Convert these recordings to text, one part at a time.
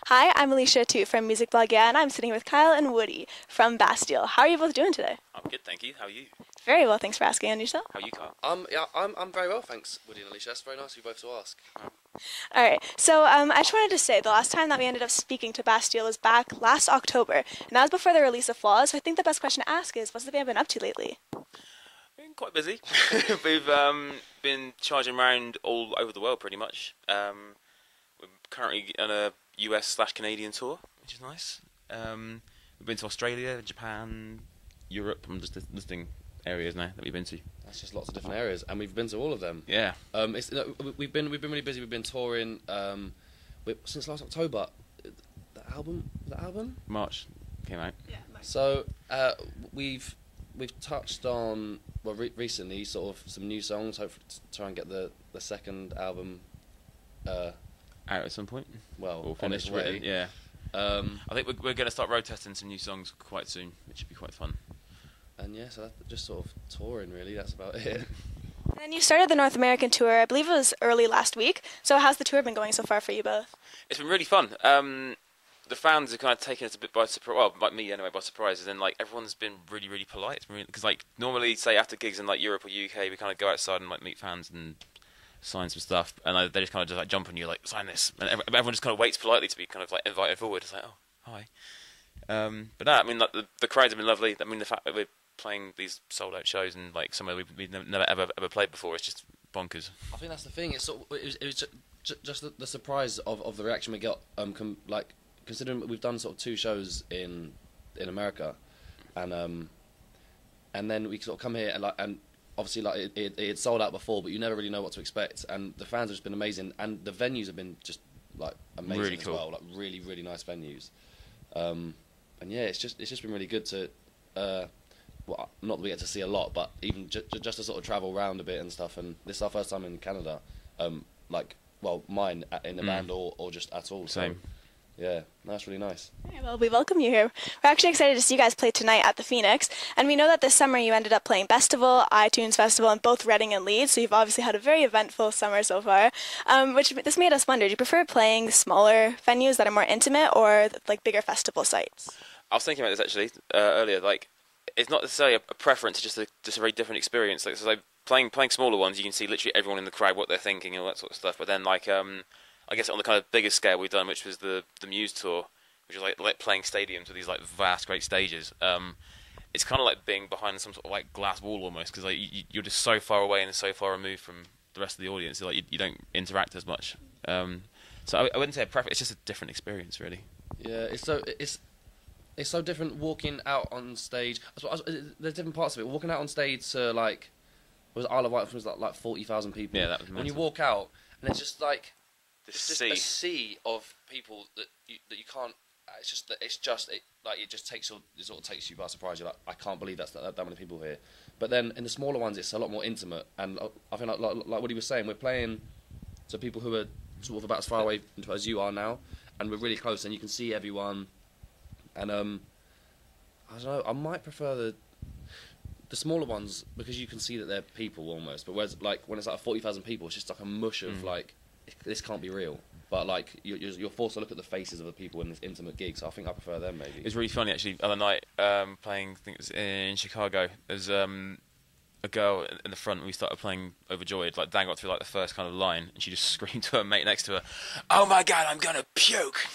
Hi, I'm Alicia too from Music Blog Yeah, and I'm sitting with Kyle and Woody from Bastille. How are you both doing today? I'm good, thank you. How are you? Very well, thanks for asking. And yourself? How are you, Carl? I'm very well, thanks, Woody and Alicia. That's very nice of you both to ask. All right, so I just wanted to say the last time that we ended up speaking to Bastille was back last October, and that was before the release of Flaws. So I think the best question to ask is, what's the band been up to lately? Been quite busy. We've been charging around all over the world pretty much. We're currently on a US/Canadian tour, which is nice. We've been to Australia, Japan, Europe. I'm just listing areas now that we've been to. That's just lots of different areas, and we've been to all of them. Yeah. We've been really busy. We've been touring since last October. The album March came out. Yeah. So we've touched on recently sort of some new songs. Hopefully to try and get the second album Out at some point. well Or on its finished, way. really. Yeah. I think we're going to start road testing some new songs quite soon, which should be quite fun. And yeah, so that's just sort of touring really. That's about it. And then you started the North American tour, I believe it was early last week. So how's the tour been going so far for you both? It's been really fun. The fans have kind of taken us a bit by surprise. Well, like me anyway, by surprise. And then like everyone's been really, really polite. Because like normally, say after gigs in like Europe or UK, we kind of go outside and like meet fans and sign some stuff, and they just kind of just like jump on you like sign this, and everyone just kind of waits politely to be kind of like invited forward. It's like, oh hi. But no, I mean like the crowds have been lovely. I mean the fact that we're playing these sold out shows and like somewhere we've never ever played before, it's just bonkers. I think that's the thing. It was just the surprise of the reaction we got. Like considering we've done sort of 2 shows in America, and then we sort of come here and obviously like it sold out before, but you never really know what to expect. And the fans have just been amazing, and the venues have been just like amazing really cool. as well. Like really really nice venues. And yeah, it's just been really good to. Well, not that we get to see a lot, but even just to sort of travel around a bit and stuff. And this is our first time in Canada, mine in the band or just at all. Same. So, yeah, that's really nice. Yeah, well, we welcome you here. We're actually excited to see you guys play tonight at the Phoenix, and we know that this summer you ended up playing Bastille, iTunes Festival, and both Reading and Leeds, so you've obviously had a very eventful summer so far, which this made us wonder, do you prefer playing smaller venues that are more intimate or like bigger festival sites? I was thinking about this actually earlier. Like, it's not necessarily a preference; it's just a very different experience. Like, so like playing smaller ones, you can see literally everyone in the crowd what they're thinking and all that sort of stuff. But then like I guess on the kind of bigger scale we've done, which was the Muse tour, which is like playing stadiums with these like vast, great stages. It's kind of like being behind some sort of like glass wall almost, because like you're just so far away and so far removed from the rest of the audience, so, like you don't interact as much. So I wouldn't say a preference; it's just a different experience, really. Yeah, it's so different walking out on stage. There's different parts of it. Walking out on stage to like was Isle of Wight was like 40,000 people. Yeah, that was when you mental. walk out and it's just like This just sea. a sea of people that you can't. It just takes you by surprise. You're like, I can't believe that many people here. But then in the smaller ones, it's a lot more intimate. And I think like what he was saying, we're playing to people who are sort of about as far away as you are now, and we're really close, and you can see everyone. And I don't know. I might prefer the smaller ones because you can see that they're people almost. But whereas like when it's like 40,000 people, it's just like a mush of like this can't be real. But like you're forced to look at the faces of the people in this intimate gig. So I think I prefer them maybe. It was really funny actually. The other night, playing, I think it was in Chicago. There's a girl in the front. We started playing Overjoyed. Like Dan got through like the first kind of line, and she just screamed to her mate next to her, "Oh my God, I'm gonna puke!"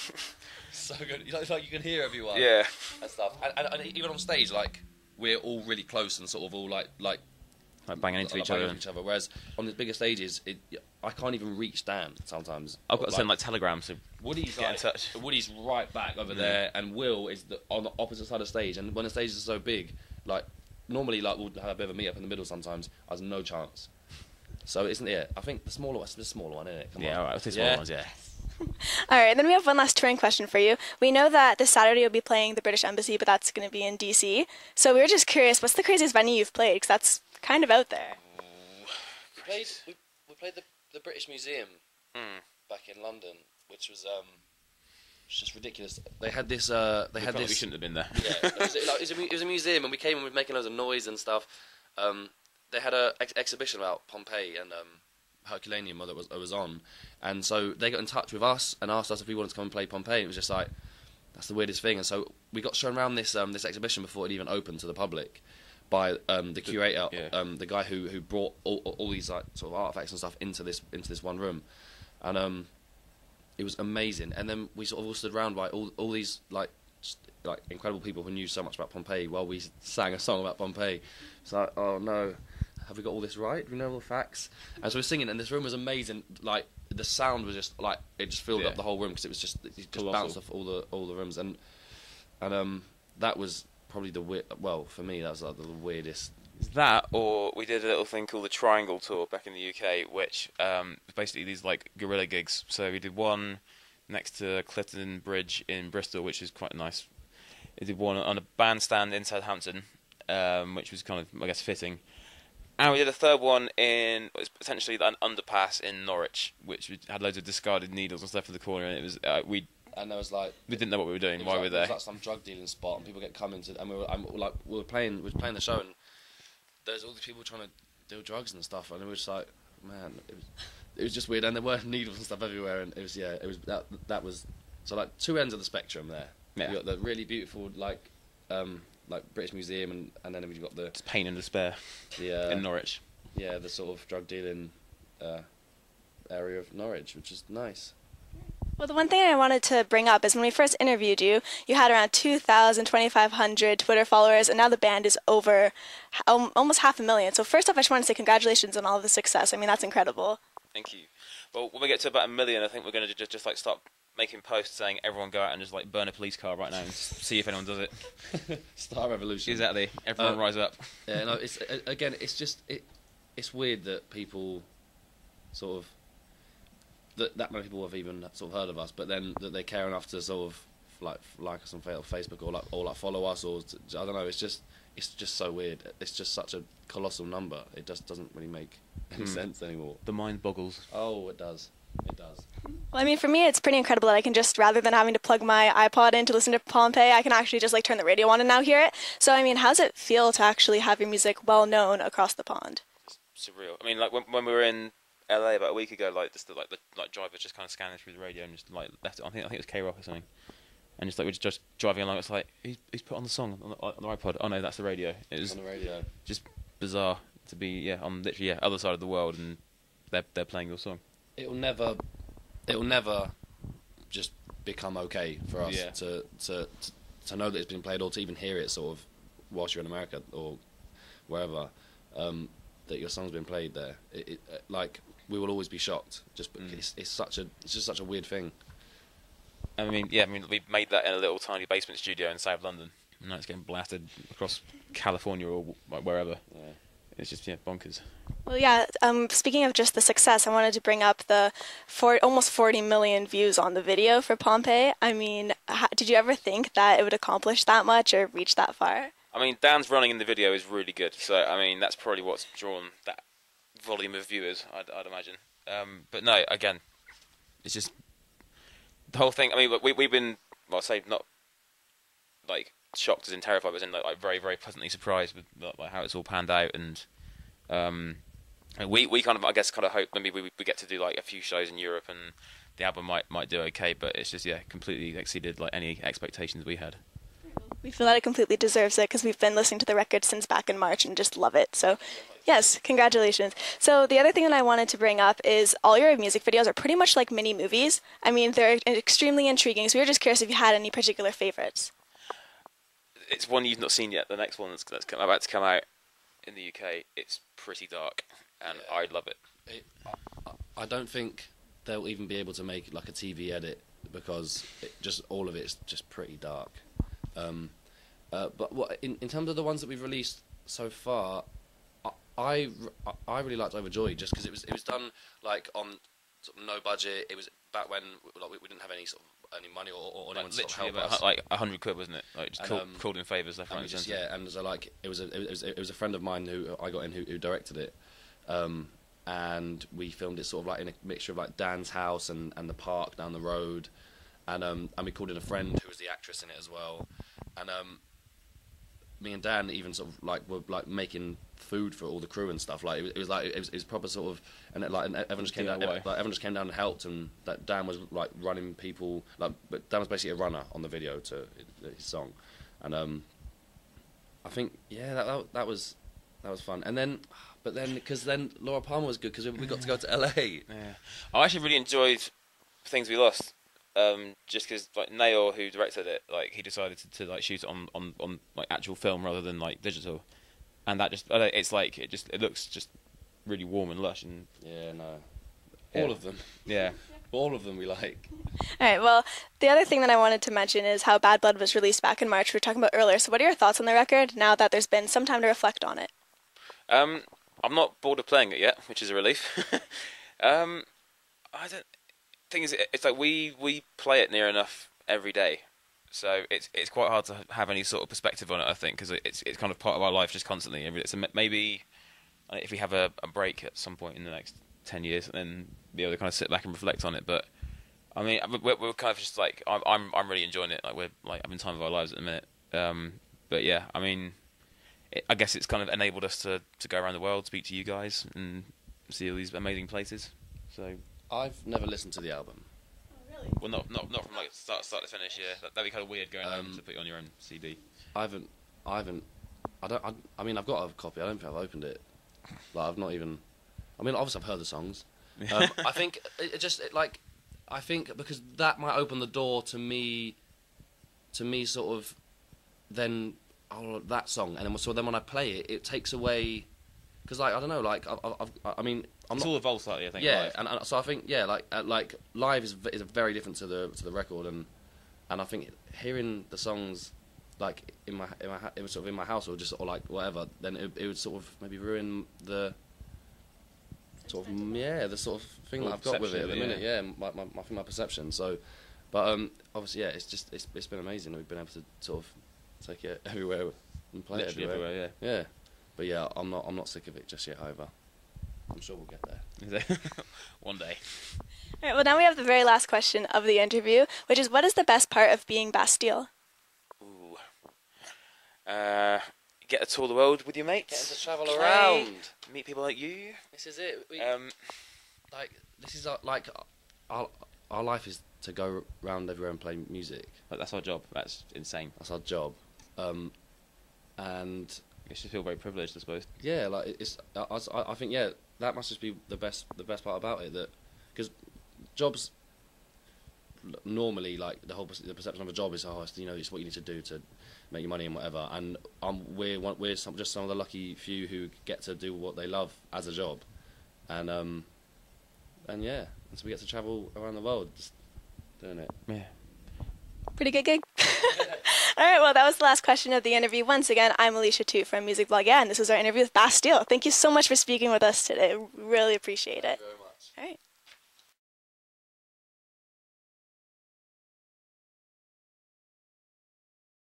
So good. It's like you can hear everyone. Yeah. And stuff. And even on stage, like we're all really close and sort of all like Banging into each other. Whereas on the bigger stages, I can't even reach Dan sometimes. I've got to send like telegrams to Woody's get in touch. Woody's right back over there, and Will is on the opposite side of the stage. And when the stage is so big, like normally, like we'll have a bit of a meet up in the middle. Sometimes there's no chance. So isn't it? I think the smaller one, isn't it? Come on. All right, the smaller ones, yeah. All right, and then we have one last touring question for you. We know that this Saturday you'll be playing the British Embassy, but that's going to be in DC. So we were just curious, what's the craziest venue you've played? Because that's kind of out there. We played the British Museum back in London, which was just ridiculous. They had this. We shouldn't have been there. Yeah, it was a museum, and we came and we were making loads of noise and stuff. They had an exhibition about Pompeii, and Herculaneum that was on, and so they got in touch with us and asked us if we wanted to come and play Pompeii. It was just like, that's the weirdest thing. And so we got shown around this exhibition before it even opened to the public by the curator, the guy who brought all these like sort of artifacts and stuff into this one room, and it was amazing. And then we sort of all stood around by all these like incredible people who knew so much about Pompeii while we sang a song about Pompeii. It's like, oh no, have we got all this right? Do we know all the facts? And so we're singing, and this room was amazing. Like the sound was just like it just filled up the whole room because it just bounced off all the rooms, and that was probably for me that was like the weirdest. That, or we did a little thing called the Triangle Tour back in the UK, which basically these like guerrilla gigs. So we did one next to Clifton Bridge in Bristol, which is quite nice. We did one on a bandstand in Southampton, which was kind of, I guess, fitting. And we did a third one in what was potentially an underpass in Norwich, which had loads of discarded needles and stuff in the corner, and it was and there was like we didn't know what we were doing, why we were there. It was like some drug dealing spot, and people get coming to, and we were playing the show, and there's all these people trying to do drugs and stuff, and it was just like, man, it was just weird, and there were needles and stuff everywhere, and it was that was so like two ends of the spectrum there. Yeah. You got the really beautiful like British Museum, and then we've got the it's pain and despair in Norwich. Yeah, the sort of drug dealing area of Norwich, which is nice. Well, the one thing I wanted to bring up is when we first interviewed you, you had around 2,000, 2,500 Twitter followers, and now the band is over almost 500,000. So first off, I just want to say congratulations on all of the success. I mean, that's incredible. Thank you. Well, when we get to about 1 million, I think we're going to just like start making posts saying everyone go out and just like burn a police car right now and see if anyone does it. Star revolution. Exactly. Everyone rise up. Yeah, no, it's again, it's just it's weird that people sort of that many people have even sort of heard of us, but then that they care enough to sort of like us on Facebook or like follow us or I don't know. It's just so weird. It's just such a colossal number. It just doesn't really make any sense anymore. The mind boggles. Oh, it does. It does. Well, I mean, for me, it's pretty incredible that I can just, rather than having to plug my iPod in to listen to Pompeii, I can actually just like turn the radio on and now hear it. So, I mean, how does it feel to actually have your music well known across the pond? It's surreal. I mean, like when we were in LA about a week ago, like the driver just kind of scanning through the radio and just like left it on. I think it was K-Rock or something, and just like we're just driving along. It's like he's put on the song on the iPod. Oh no, that's the radio. It was on the radio. Just bizarre to be on literally other side of the world and they're playing your song. It'll never just become okay for us to know that it's been played or to even hear it sort of whilst you're in America or wherever. That your song's been played there, like we will always be shocked. It's just such a weird thing. I mean, we made that in a little tiny basement studio in South London, and now it's getting blasted across California or wherever. Yeah. It's just bonkers. Well, yeah. Speaking of just the success, I wanted to bring up the almost 40 million views on the video for Pompeii. I mean, did you ever think that it would accomplish that much or reach that far? I mean, Dan's running in the video is really good, so I mean that's probably what's drawn that volume of viewers, I'd imagine. But no, again, it's just the whole thing. I mean, we've been, well, say not like shocked as in terrified, but as in like very, very pleasantly surprised with like how it's all panned out, and we kind of, I guess, kind of hope maybe we get to do like a few shows in Europe and the album might do okay, but it's just completely exceeded like any expectations we had. We feel that it completely deserves it because we've been listening to the record since back in March and just love it. So, yes, congratulations. So the other thing that I wanted to bring up is all your music videos are pretty much like mini movies. I mean, they're extremely intriguing. So we were just curious if you had any particular favorites. It's one you've not seen yet. The next one that's about to come out in the UK, it's pretty dark, and I love it. I don't think they'll even be able to make like a TV edit because all of it's just pretty dark. But in terms of the ones that we've released so far, I really liked Overjoyed just because it was done like on sort of no budget. It was back when like, we didn't have any sort of any money or anyone to literally help us. Like £100, wasn't it? Like just called in favours left, right, and centre. Yeah, and so like it was a friend of mine who I got in who directed it, and we filmed it sort of like in a mixture of like Dan's house and the park down the road, and we called in a friend who was the actress in it as well, and me and Dan even sort of like were like making food for all the crew and stuff. Like it was proper sort of, and everyone just came down. Like everyone just came down and helped, and that Dan was like running people. Like, but Dan was basically a runner on the video to his song, and I think that was fun. And then, but then because then Laura Palmer was good because we got to go to LA. Yeah, I actually really enjoyed Things We Lost. Just because like Nail, who directed it, like he decided to like shoot it on like actual film rather than like digital, and that just it looks just really warm and lush and All of them, yeah, all of them we like. All right, well, the other thing that I wanted to mention is how Bad Blood was released back in March. We were talking about earlier. So what are your thoughts on the record now that there's been some time to reflect on it? I'm not bored of playing it yet, which is a relief. I don't. Thing is, it's like we play it near enough every day, so it's quite hard to have any sort of perspective on it. I think because it's kind of part of our life just constantly. So maybe if we have a break at some point in the next 10 years, then be able to kind of sit back and reflect on it. But I mean, we're kind of just like I'm really enjoying it. Like we're like having time of our lives at the minute. But yeah, I mean, I guess it's kind of enabled us to go around the world, speak to you guys, and see all these amazing places. So. I've never listened to the album. Oh, really? Well, not from like start to finish. Yeah, that'd be kind of weird going home to put it on your own CD. I mean, I've got a copy. I don't think I've opened it. Like, I've not even. I mean, obviously I've heard the songs. I think I think because that might open the door to me sort of then that song, and then when I play it, it takes away. Because like I don't know, like I mean, it's all evolved slightly, I think. Yeah, and so I think like live is very different to the record, and I think hearing the songs like in my sort of in my house or just or like whatever, then it would sort of maybe ruin the sort of the sort of thing that I've got with it at the minute. Yeah, my perception. So, but obviously it's been amazing. We've been able to sort of take it everywhere and play it everywhere. Yeah. But yeah, I'm not sick of it just yet either. I'm sure we'll get there. One day. All right, well, now we have the very last question of the interview, which is, what is the best part of being Bastille? Ooh. Get to tour the world with your mates. Getting to travel around. Meet people like you. This is it. This is our life is to go around everywhere and play music. Like, that's our job. That's insane. That's our job. And you should feel very privileged, I suppose. Yeah, like I think that must just be the best part about it, that because jobs normally, like the perception of a job is it's what you need to do to make your money and whatever, and we're just some of the lucky few who get to do what they love as a job, and so we get to travel around the world just doing it. Yeah. Pretty good gig. All right, well, that was the last question of the interview. Once again, I'm Alicia Toot from Music Blog, and this was our interview with Bastille. Thank you so much for speaking with us today. Really appreciate it.